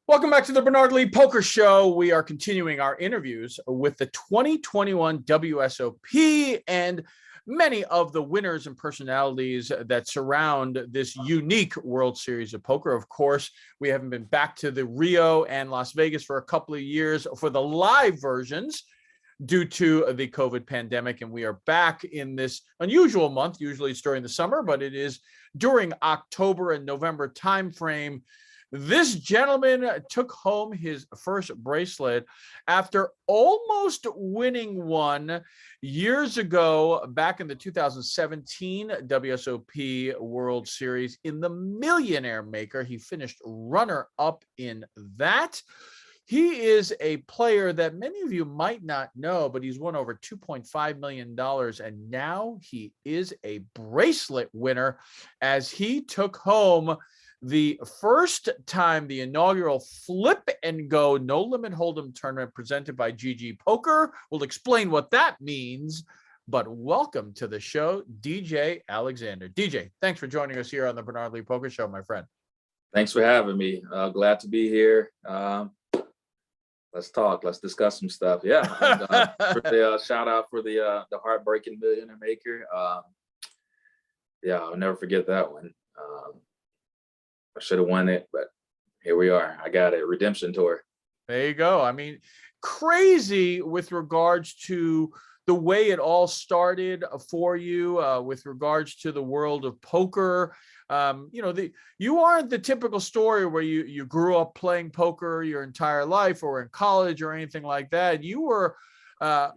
Welcome back to the Bernard Lee Poker Show. We are continuing our interviews with the 2021 WSOP and many of the winners and personalities that surround this unique World Series of Poker. Of course, we haven't been back to the Rio and Las Vegas for a couple of years for the live versions due to the COVID pandemic. And we are back in this unusual month. Usually it's during the summer, but it is during October and November timeframe. This gentleman took home his first bracelet after almost winning one years ago back in the 2017 WSOP World Series in the Millionaire Maker. He finished runner-up in that. He is a player that many of you might not know, but he's won over $2.5 million, and now he is a bracelet winner as he took home the first time the inaugural Flip and Go No Limit Hold'em tournament presented by GG Poker. We'll explain what that means, but welcome to the show, DJ Alexander. DJ, thanks for joining us here on the Bernard Lee Poker Show, my friend. Thanks for having me. Glad to be here. Let's talk. Let's discuss some stuff. Yeah. And, shout out for the heartbreaking Millionaire Maker. Yeah, I'll never forget that one. I should have won it, but here we are. I got a redemption tour. There you go. I mean, crazy with regards to the way it all started for you, with regards to the world of poker. You aren't the typical story where you grew up playing poker your entire life or in college or anything like that. You were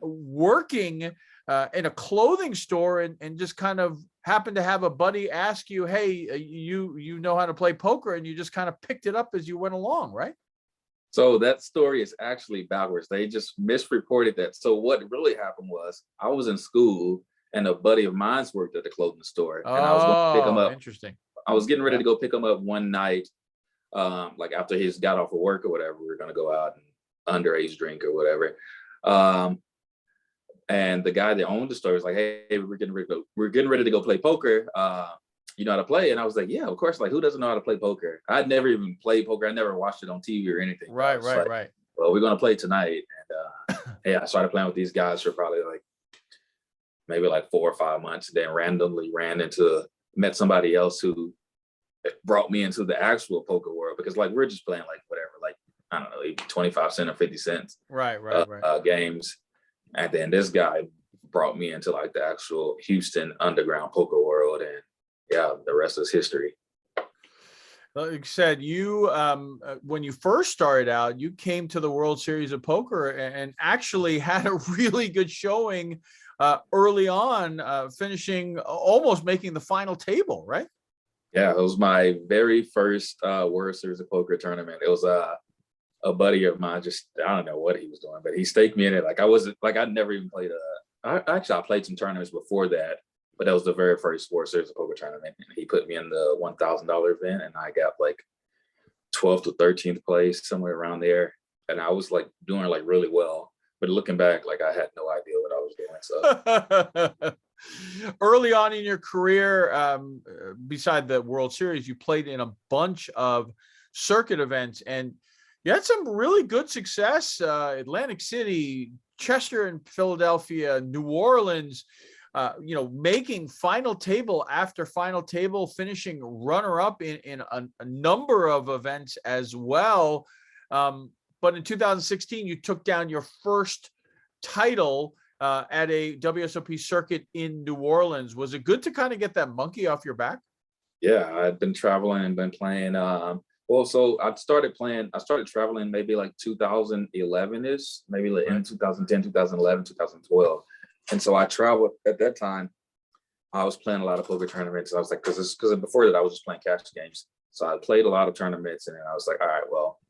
working in a clothing store and just kind of happened to have a buddy ask you, hey, you know how to play poker, and you just kind of picked it up as you went along, right? So that story is actually backwards. They just misreported that. So what really happened was I was in school and a buddy of mine worked at the clothing store, and I was going to pick him up. Interesting. I was getting ready to go pick him up one night, like after he just got off of work or whatever. We were going to go out and underage drink or whatever. And the guy that owned the store was like, "Hey, we're getting ready to go play poker. You know how to play?" And I was like, "Yeah, of course. Like, who doesn't know how to play poker?" I'd never even played poker. I never watched it on TV or anything. Right. Well, we're gonna play tonight. And yeah, I started playing with these guys for probably maybe 4 or 5 months. Then randomly met somebody else who brought me into the actual poker world, because we're just playing whatever, I don't know, 25 cents or 50 cents. Right. Games. And then this guy brought me into the actual Houston underground poker world, and yeah, the rest is history. Like you said, you when you first started out, you came to the World Series of Poker and actually had a really good showing early on, finishing almost making the final table, right? Yeah, it was my very first World Series of Poker tournament. It was a buddy of mine, I don't know what he was doing, but he staked me in it. I'd never even played I played some tournaments before that, but that was the very first World Series of Poker tournament. And he put me in the $1,000 event, and I got 12th to 13th place, somewhere around there. And I was doing really well. But looking back, I had no idea what I was doing. So early on in your career, beside the World Series, you played in a bunch of circuit events, and you had some really good success. Atlantic City, Chester and Philadelphia, New Orleans, making final table after final table, finishing runner-up in a number of events as well. But in 2016, you took down your first title at a WSOP circuit in New Orleans. Was it good to kind of get that monkey off your back? Yeah, I'd been traveling and been playing. So I started traveling maybe 2011-ish, maybe in 2010, 2011, 2012. And so I traveled at that time. I was playing a lot of poker tournaments. I was because before that I was just playing cash games. So I played a lot of tournaments, and then I was like, all right, well,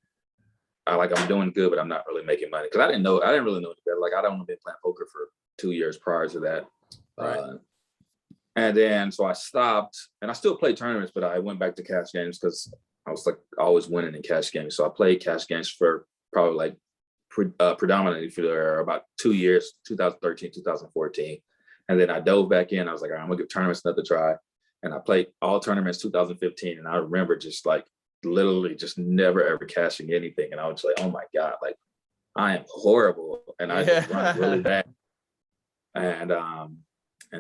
I'm doing good, but I'm not really making money, because I didn't really know any better. I'd only been playing poker for 2 years prior to that. Right. And then so I stopped, and I still played tournaments, but I went back to cash games because I was always winning in cash games. So I played cash games for probably predominantly for about 2 years, 2013, 2014. And then I dove back in. I was like, all right, I'm gonna give tournaments another try. And I played all tournaments 2015. And I remember just literally just never ever cashing anything. And I was like, oh my God, like I am horrible. And I just run really bad. And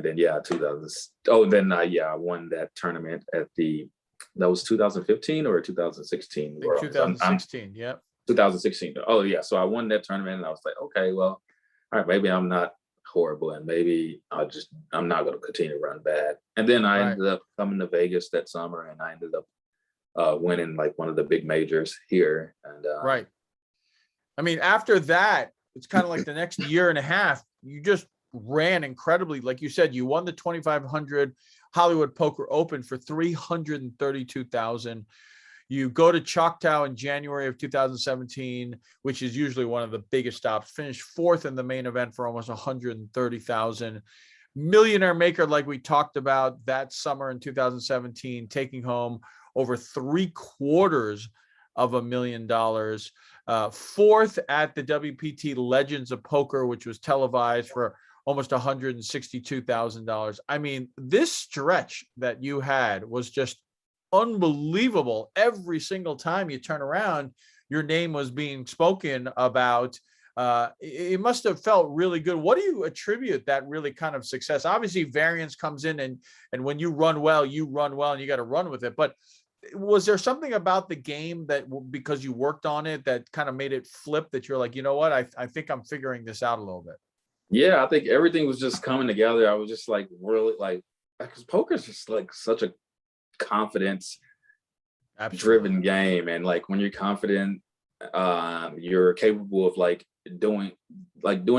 then yeah, 2000. Oh, then I won that tournament that was 2015 or 2016. 2016, yeah. 2016. Oh yeah, so I won that tournament, and I was like, okay, well, all right, maybe I'm not horrible, and maybe I'm not going to continue to run bad. And then I ended up coming to Vegas that summer, and I ended up winning like one of the big majors here. And right. I mean, after that, it's kind of like the next year and a half, you just ran incredibly. Like you said, you won the 2,500 Hollywood Poker Open for $332,000. You go to Choctaw in January of 2017, which is usually one of the biggest stops. Finished fourth in the main event for almost 130,000. Millionaire maker, like we talked about that summer in 2017, taking home over $750,000. Fourth at the WPT Legends of Poker, which was televised for almost $162,000. I mean, this stretch that you had was just unbelievable. Every single time you turn around, your name was being spoken about. It must have felt really good. What do you attribute that really kind of success? Obviously, variance comes in, and when you run well, and you got to run with it. But was there something about the game that, because you worked on it, that kind of made it flip, that you're like, you know what, I think I'm figuring this out a little bit? Yeah, I think everything was just coming together. I was just like really like, because poker is just like such a confidence driven game, and like when you're confident, you're capable of doing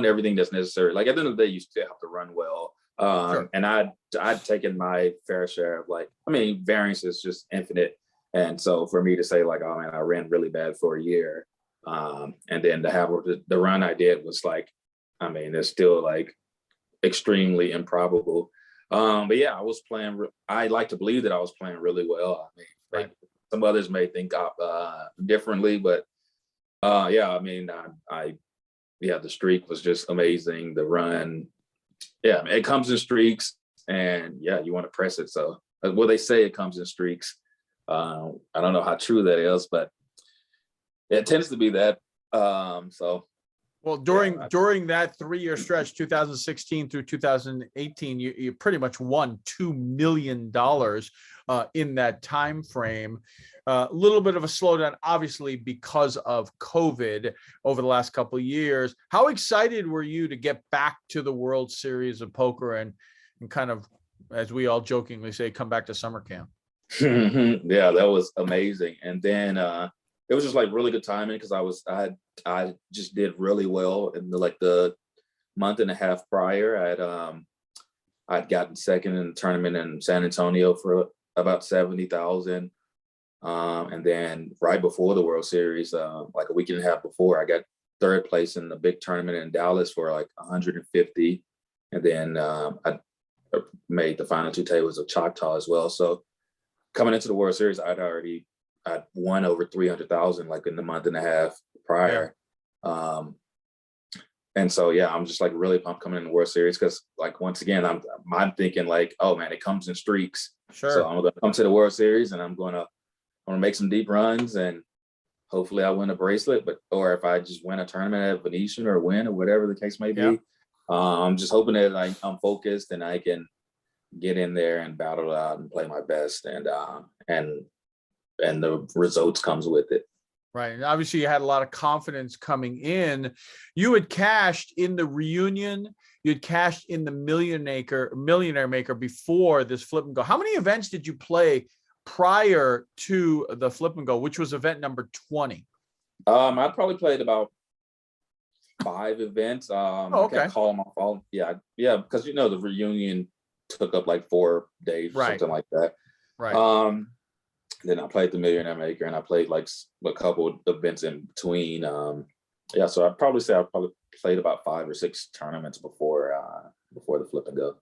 everything that's necessary. Like at the end of the day, you still have to run well. Sure. And I'd taken my fair share of variance is just infinite. And so for me to say like, oh man, I ran really bad for a year. And then to have the run I did was like, I mean, it's still like extremely improbable. But yeah, I like to believe that I was playing really well. I mean, right. Some others may think differently, but yeah, I mean, the streak was just amazing. The run, yeah, it comes in streaks, and yeah, you want to press it. So, well, they say it comes in streaks. I don't know how true that is, but it tends to be that. Well, during that 3-year stretch, 2016 through 2018, you pretty much won $2 million in that time frame. A little bit of a slowdown, obviously, because of COVID over the last couple of years. How excited were you to get back to the World Series of Poker and kind of, as we all jokingly say, come back to summer camp? Yeah, that was amazing. And then it was just like really good timing, because I just did really well in the month and a half prior. I'd gotten second in the tournament in San Antonio for about 70,000. And then right before the World Series, like a week and a half before, I got third place in the big tournament in Dallas for like 150. And then I made the final two tables of Choctaw as well. So coming into the World Series, I'd won over 300,000 like in the month and a half prior. Yeah. And so, yeah, I'm just like really pumped coming in the World Series, because like, once again, I'm thinking like, oh man, it comes in streaks. Sure. So I'm going to come to the World Series, and I'm going to make some deep runs, and hopefully I win a bracelet, or if I just win a tournament at Venetian or win, or whatever the case may be. Yeah. I'm just hoping that I'm focused and I can get in there and battle it out and play my best, and the results comes with it. Right. And obviously you had a lot of confidence coming in. You had cashed in the reunion. You had cashed in the millionaire maker before this Flip and Go. How many events did you play prior to the Flip and Go, which was event number 20? I probably played about 5 events. Okay. I can't call them all. Yeah. Because the reunion took up like 4 days or something like that. Right. Then I played the Millionaire Maker, and I played like a couple of events in between. So I'd probably say I probably played about 5 or 6 tournaments before the Flip and Go.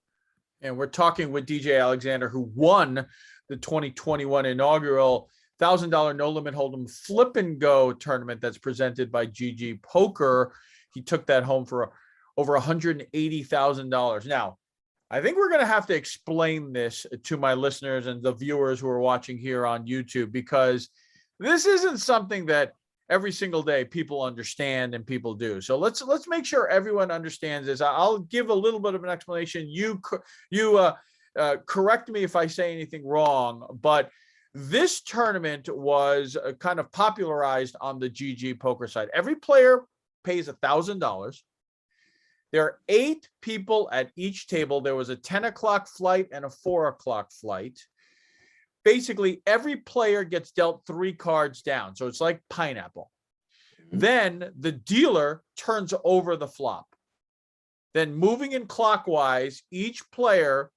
And we're talking with DJ Alexander, who won the 2021 inaugural $1,000 no limit hold'em Flip and Go tournament that's presented by GG Poker. He took that home for over $180,000. Now, I think we're going to have to explain this to my listeners and the viewers who are watching here on YouTube, because this isn't something that every single day people understand and people do. So let's make sure everyone understands this. I'll give a little bit of an explanation. You correct me if I say anything wrong, but this tournament was kind of popularized on the GG poker side. Every player pays $1,000. There are 8 people at each table. There was a 10 o'clock flight and a 4 o'clock flight. Basically, every player gets dealt 3 cards down. So it's like pineapple. Then the dealer turns over the flop. Then moving in clockwise, each player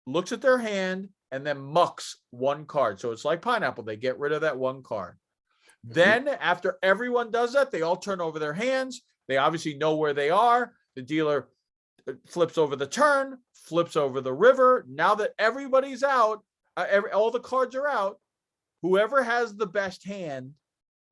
looks at their hand and then mucks 1 card. So it's like pineapple. They get rid of that 1 card. Then after everyone does that, they all turn over their hands. They obviously know where they are. The dealer flips over the turn, flips over the river. Now that everybody's out, all the cards are out, whoever has the best hand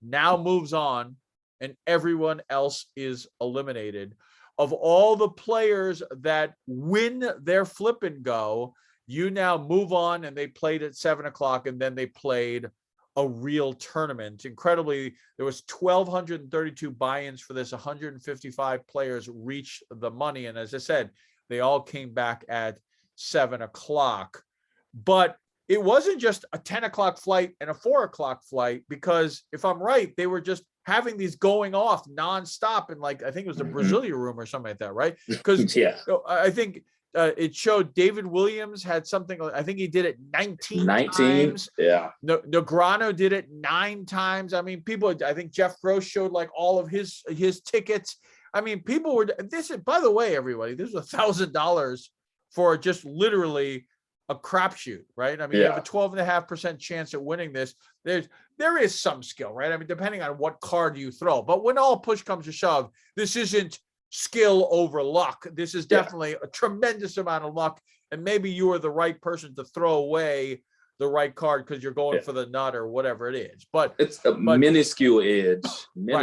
now moves on, and everyone else is eliminated. Of all the players that win their flip and go, you now move on, and they played at 7 o'clock, and then they played a real tournament. Incredibly, there was 1,232 buy-ins for this. 155 players reached the money. And as I said, they all came back at 7 o'clock. But it wasn't just a 10 o'clock flight and a 4 o'clock flight, because if I'm right, they were just having these going off nonstop. And like, I think it was the Brasilia room or something like that, right? Because Yeah, I think it showed David Williams had something. I think he did it 19 times. Yeah. Negreanu did it 9 times. I mean, people, I think Jeff Gross showed like all of his tickets. I mean, people were, this is, by the way, everybody, this was $1,000 for just literally a crapshoot, right? I mean, you have a 12.5% chance at winning this. There is some skill, right? I mean, depending on what card you throw, but when all push comes to shove, this isn't skill over luck. This is definitely a tremendous amount of luck, and maybe you are the right person to throw away the right card because you're going for the nut or whatever it is. But it's a minuscule edge,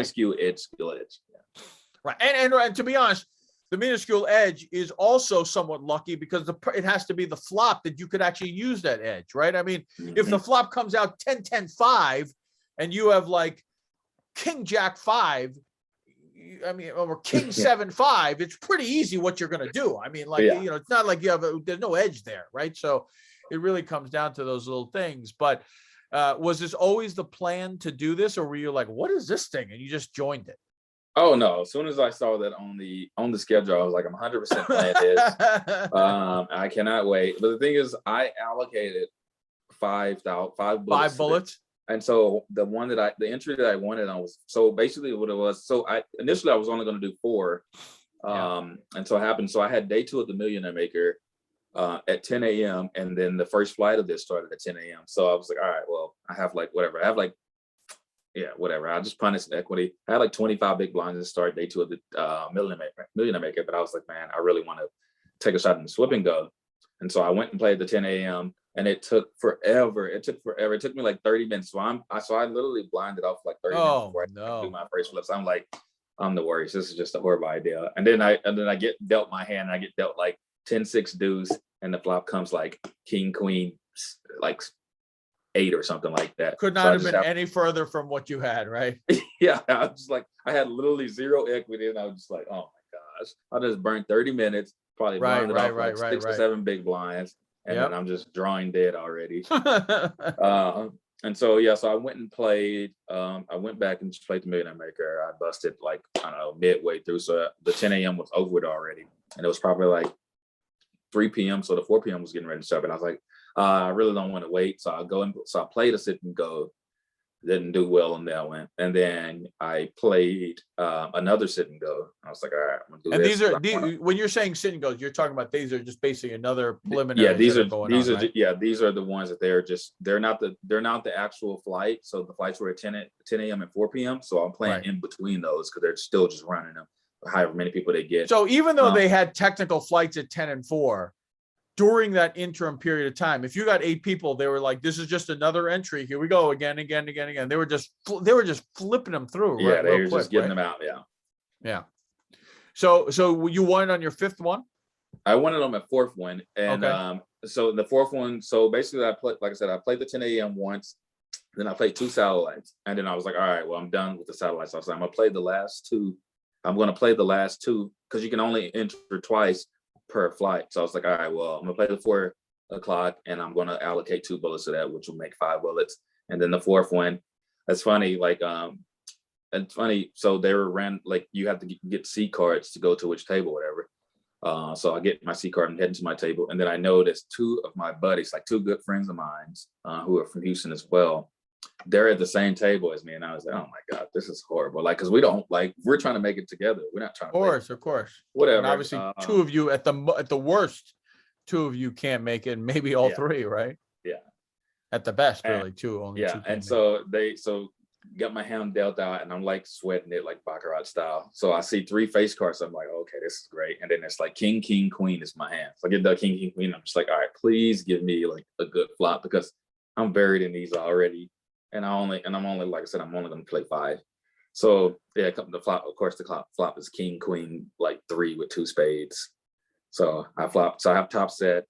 skill edge. Right, and to be honest, the minuscule edge is also somewhat lucky because it has to be the flop that you could actually use that edge, right? I mean, if the flop comes out 10-10-5 and you have like King Jack 5, I mean, or King 7-5, it's pretty easy what you're going to do. I mean, like, you know, it's not like there's no edge there, right? So it really comes down to those little things. But was this always the plan to do this, or were you like, what is this thing? And you just joined it? Oh no! As soon as I saw that on the schedule, I was like, I'm 100% playing this. I cannot wait. But the thing is, I allocated 5 bullets. And so the entry that I wanted on was, so basically what it was. So initially I was only going to do 4. And so it happened. So I had day 2 of the Millionaire Maker at 10 a.m. And then the first flight of this started at 10 a.m. So I was like, all right, well, I have like whatever. I have like, whatever. I'll just punish the equity. I had like 25 big blinds to start day 2 of the Millionaire Maker. But I was like, man, I really want to take a shot in the Flip and Go. And so I went and played the 10 a.m. and it took forever. It took me like 30 minutes. So I literally blinded off like 30 minutes before I do my first flips. I'm like, I'm the worst. This is just a horrible idea. And then I get dealt my hand, and I get dealt like 10-6 deuce, and the flop comes like king, queen, like 8 or something like that. Could not have been any further from what you had, right? Yeah, I was just like, I had literally 0 equity, and I was just like, oh my gosh, I just burned 30 minutes, probably blinded off like 6 or 7 big blinds, and then I'm just drawing dead already. And so so I went and played. I went back and just played the Millionaire Maker. I busted like, I don't know, midway through, so the 10 a.m. was over with already, and it was probably like 3 p.m. So the 4 p.m. was getting ready to start, and I was like, I really don't want to wait. So I played a sit and go, didn't do well on that one. And then I played another sit and go. I was like, all right, I'm gonna do this. And these are when you're saying sit and goes, you're talking about these are just basically another preliminary. Yeah, these are the ones that they're not the actual flight. So the flights were at 10 a.m. and 4 p.m. So I'm playing in between those because they're still just running them, however many people they get. So even though they had technical flights at 10 and 4, during that interim period of time, if you got 8 people, they were like, this is just another entry. Here we go again. They were just flipping them through. Yeah, they were just getting them out. Yeah. So you won it on your 5th one? I won it on my 4th one. And so the 4th one, so basically I played the 10 a.m. once. Then I played 2 satellites, and then I was like, all right, well, I'm done with the satellites. I was like, I'm gonna play the last two. I'm gonna play the last two because you can only enter twice per flight. So I was like, all right, well, I'm gonna play the 4 o'clock, and I'm gonna allocate 2 bullets to that, which will make 5 bullets. And then the fourth one, that's funny, like it's funny. So they were like you have to get seat cards to go to which table, whatever. So I get my seat card and head to my table, and then I noticed 2 of my buddies, like 2 good friends of mine, who are from Houston as well. They're at the same table as me, and I was like, "Oh my god, this is horrible!" Like, because we don't like we're trying to make it together. We're not trying to. Of course. Whatever. And obviously, 2 of you at the worst, 2 of you can't make it. Maybe all 3, right? Yeah. At the best, really, 2 only. Yeah, 2 and so got my hand dealt out, and I'm like sweating it like baccarat style. So I see 3 face cards. So I'm like, okay, this is great. And then it's like king, king, queen is my hand. So I get the king, king, queen. I'm just like, all right, please give me like a good flop because I'm buried in these already. And I'm only, like I said, I'm only going to play 5. So yeah, the flop. Of course, the flop is king, queen, like 3 with 2 spades. So I flop. So I have top set,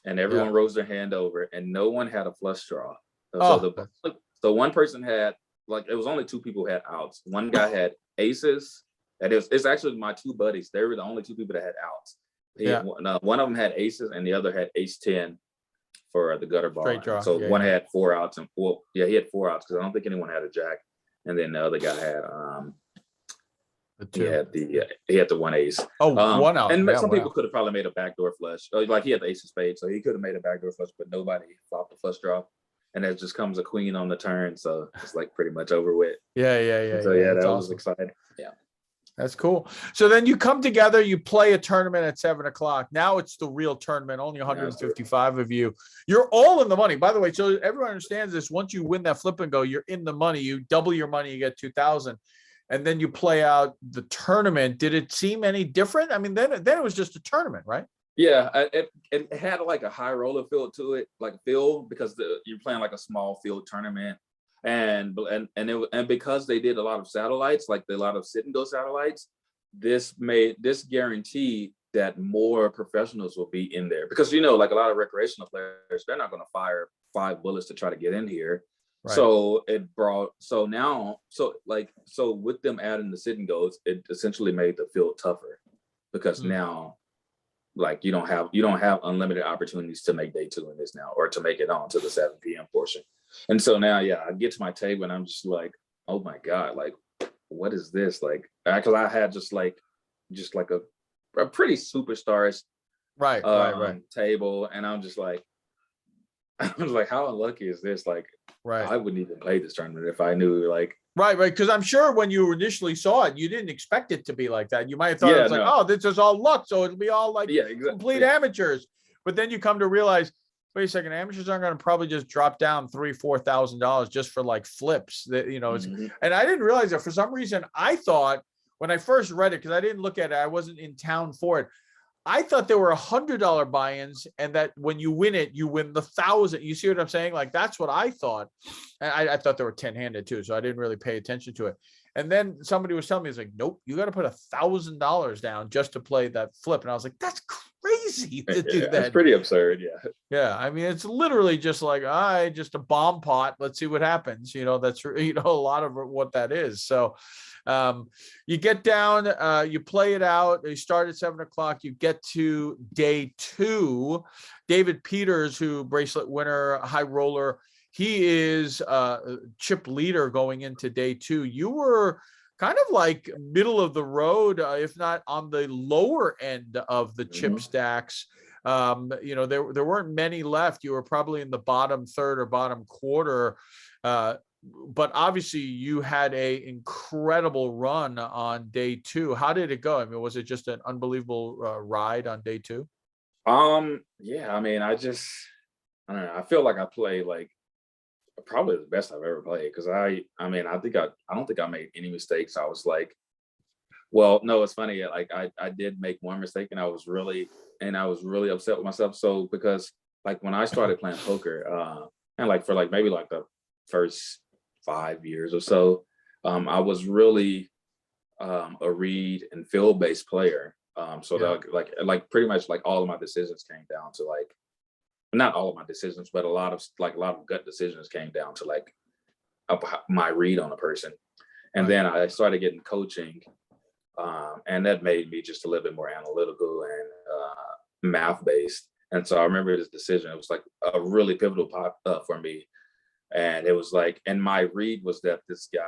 and everyone rose their hand over, and no one had a flush draw. So one person had, like, it was only 2 people who had outs. One guy had aces, and it's actually my 2 buddies. They were the only 2 people that had outs. One of them had aces, and the other had ace-10 for the gutter ball. Straight draw. So one had 4 outs, and he had 4 outs because I don't think anyone had a jack. And then the other guy had the 2. he had the 1 ace. Oh, 1 out. And some people could have probably made a backdoor flush. Like he had the ace of spades, so he could have made a backdoor flush, but nobody flopped the flush draw. And there just comes a queen on the turn, so it's like pretty much over with. Yeah. So that was exciting. Yeah, that's cool. So then you come together, you play a tournament at 7 o'clock. Now it's the real tournament. Only 155 of you. You're all in the money, by the way. So everyone understands this. Once you win that flip and go, you're in the money. You double your money, you get 2,000, and then you play out the tournament. Did it seem any different? I mean, then it was just a tournament, right? Yeah, it had like a high roller feel to it, like feel, because you're playing like a small field tournament, and because they did a lot of satellites, like a lot of sit and go satellites, this guaranteed that more professionals will be in there, because like a lot of recreational players, they're not going to fire 5 bullets to try to get in here. Right. So with them adding the sit and goes, it essentially made the field tougher, because now, like, you don't have unlimited opportunities to make day 2 in this now, or to make it on to the 7 p.m. portion. And so now, I get to my table and I'm just like, oh my god, like, what is this? Like, because I had just like a pretty superstars right table, and I'm just like, I was like, how unlucky is this? Like, I wouldn't even play this tournament if I knew, like. Right. Because I'm sure when you initially saw it, you didn't expect it to be like that. You might have thought it was like, oh, this is all luck, so it'll be all like complete amateurs. But then you come to realize, wait a second, amateurs aren't going to probably just drop down $3,000-$4,000 just for like flips. That and I didn't realize that. For some reason, I thought when I first read it, because I didn't look at it, I wasn't in town for it. I thought there were $100 buy-ins, and that when you win it, you win the 1,000. You see what I'm saying? Like, that's what I thought. And I thought they were 10-handed too, so I didn't really pay attention to it. And then somebody was telling me, it's like, nope, you got to put $1,000 down just to play that flip. And I was like, that's crazy to do that. That's pretty absurd. Yeah. I mean, it's literally just like, just a bomb pot. Let's see what happens. That's a lot of what that is. So you get down, you play it out. You start at 7 o'clock. You get to day 2. David Peters, who bracelet winner, high roller, he is chip leader going into day 2. You were kind of like middle of the road, if not on the lower end of the chip stacks. There weren't many left. You were probably in the bottom third or bottom quarter. But obviously you had a incredible run on day 2. How did it go? I mean, was it just an unbelievable ride on day 2? Yeah, I mean, I don't know. I feel like I played like probably the best I've ever played, because I don't think I made any mistakes. I was like, well, no, it's funny. Like I did make one mistake, and I was really upset with myself. So because like when I started playing poker, and like for like maybe like the first 5 years or so, I was really a read and field based player. That like pretty much like all of my decisions came down to like, not all of my decisions, but a lot of gut decisions came down to like my read on a person. And then I started getting coaching, and that made me just a little bit more analytical and math based. And so I remember this decision. It was like a really pivotal pop for me. And it was like, and my read was that this guy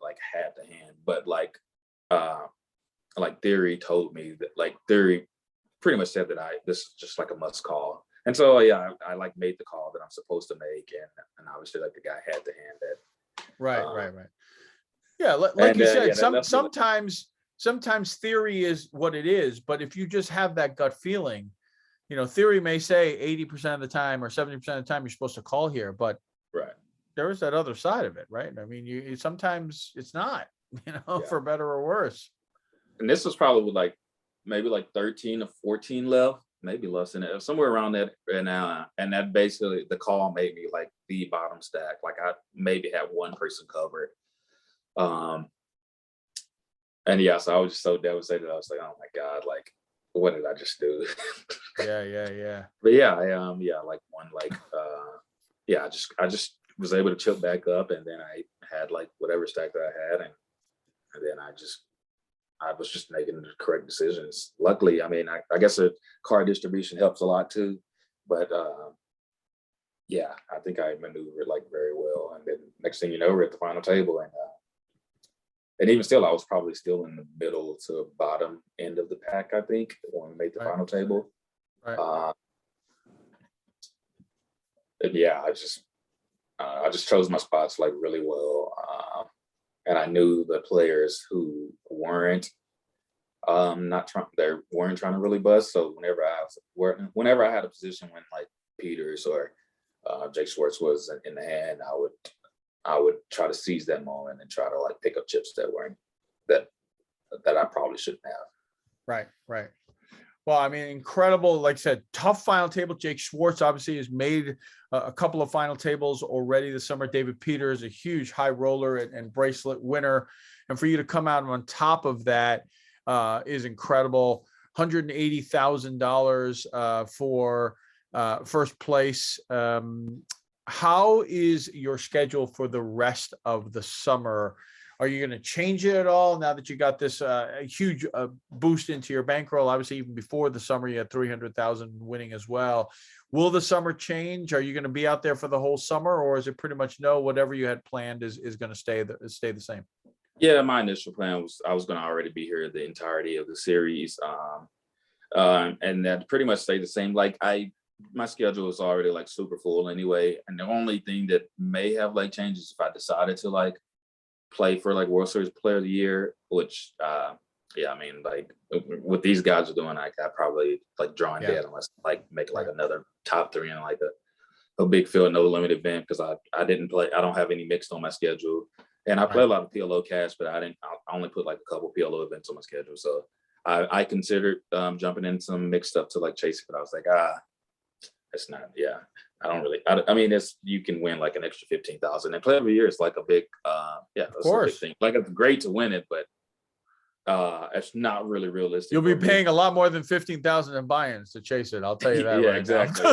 like had the hand, but like theory told me that, like, theory pretty much said that this is just like a must call. And so yeah, I like made the call that I'm supposed to make, and obviously like the guy had the hand that. Right. Yeah, like you said, sometimes theory is what it is, but if you just have that gut feeling, theory may say 80% of the time or 70% of the time you're supposed to call here, but there is that other side of it, right? I mean, you sometimes it's not, for better or worse. And this was probably like maybe like 13 or 14 left, maybe less than that, somewhere around that. And that basically the call made me like the bottom stack. Like I maybe had one person covered. And yeah, so I was just so devastated. I was like, oh my God, like, what did I just do? Yeah. But yeah, like one, like, I just was able to chip back up, and then I had like whatever stack that I had, and then I was just making the correct decisions. Luckily, I mean, I guess a card distribution helps a lot too, but yeah, I think I maneuvered like very well. And then next thing you know, we're at the final table, and even still, I was probably still in the middle to bottom end of the pack, I think, when we made the final table. And yeah, I just chose my spots like really well. And I knew the players who weren't they weren't trying to really bust. So whenever I had a position when like Peters or Jake Schwartz was in the hand, I would try to seize that moment and try to like pick up chips that I probably shouldn't have. Right. Well, I mean, incredible. Like I said, tough final table. Jake Schwartz obviously has made a couple of final tables already this summer. David Peters, a huge high roller and bracelet winner. And for you to come out on top of that is incredible. $180,000 for first place. How is your schedule for the rest of the summer? Are you going to change it at all now that you got this huge boost into your bankroll? Obviously, even before the summer, you had 300,000 winning as well. Will the summer change? Are you going to be out there for the whole summer, or is it pretty much no? Whatever you had planned is going to stay the same? Yeah, my initial plan was I was going to already be here the entirety of the series, and that pretty much stayed the same. Like my schedule is already like super full anyway, and the only thing that may have like changed is if I decided to like play for like World Series Player of the Year, which I mean, like what these guys are doing, like I probably like drawing dead unless like make like another top three in like a big field, no limit event, because I didn't play. I don't have any mixed on my schedule, and I play a lot of PLO cash, but I only put like a couple PLO events on my schedule. So I considered jumping in some mixed stuff to like chase it, but I was like, it's not. Yeah, I don't really. I mean, you can win like an extra 15,000, and Player of the Year is like a big, it's a big thing. Like it's great to win it, but it's not really realistic. You'll be paying a lot more than 15,000 in buy-ins to chase it. I'll tell you that. Yeah, right exactly.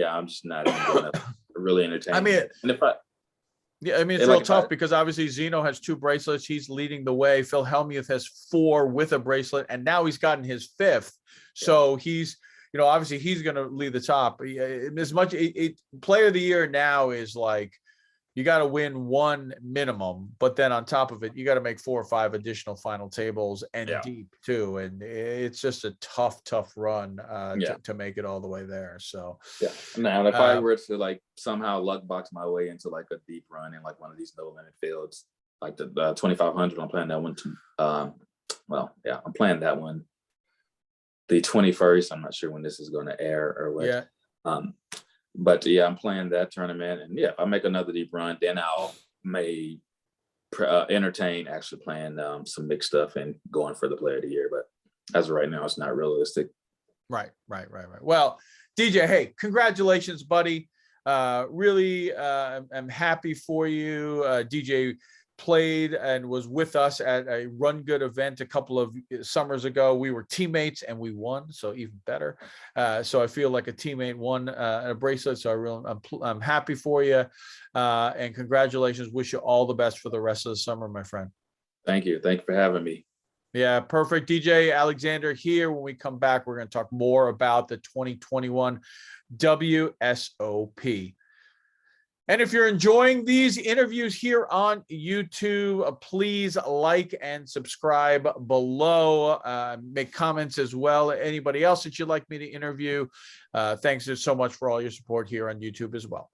I'm just not even really entertained. I mean, and if it's real tough because obviously Zeno has 2 bracelets. He's leading the way. Phil Hellmuth has 4 with a bracelet, and now he's gotten his 5th. So he's, obviously he's going to lead the top. As much Player of the Year now is like, you got to win 1 minimum, but then on top of it, you got to make 4 or 5 additional final tables and deep too. And it's just a tough run to make it all the way there. So now if I were to like somehow luck box my way into like a deep run in like one of these no limit fields, like the 2,500, I'm playing that one too. I'm playing that one the 21st. I'm not sure when this is going to air or what. But I'm playing that tournament, and if I make another deep run, then I'll may entertain actually playing some mixed stuff and going for the Player of the Year. But as of right now, it's not realistic. Right. Well, DJ, hey, congratulations, buddy. Really, I'm happy for you. DJ played and was with us at a Run Good event a couple of summers ago. We were teammates and we won, so even better. So I feel like a teammate won a bracelet. So I'm happy for you, and congratulations. Wish you all the best for the rest of the summer, my friend. Thank you. Thank you for having me. Yeah, perfect. DJ Alexander here. When we come back, we're going to talk more about the 2021 WSOP. And if you're enjoying these interviews here on YouTube, please like and subscribe below. Make comments as well. Anybody else that you'd like me to interview? Thanks so much for all your support here on YouTube as well.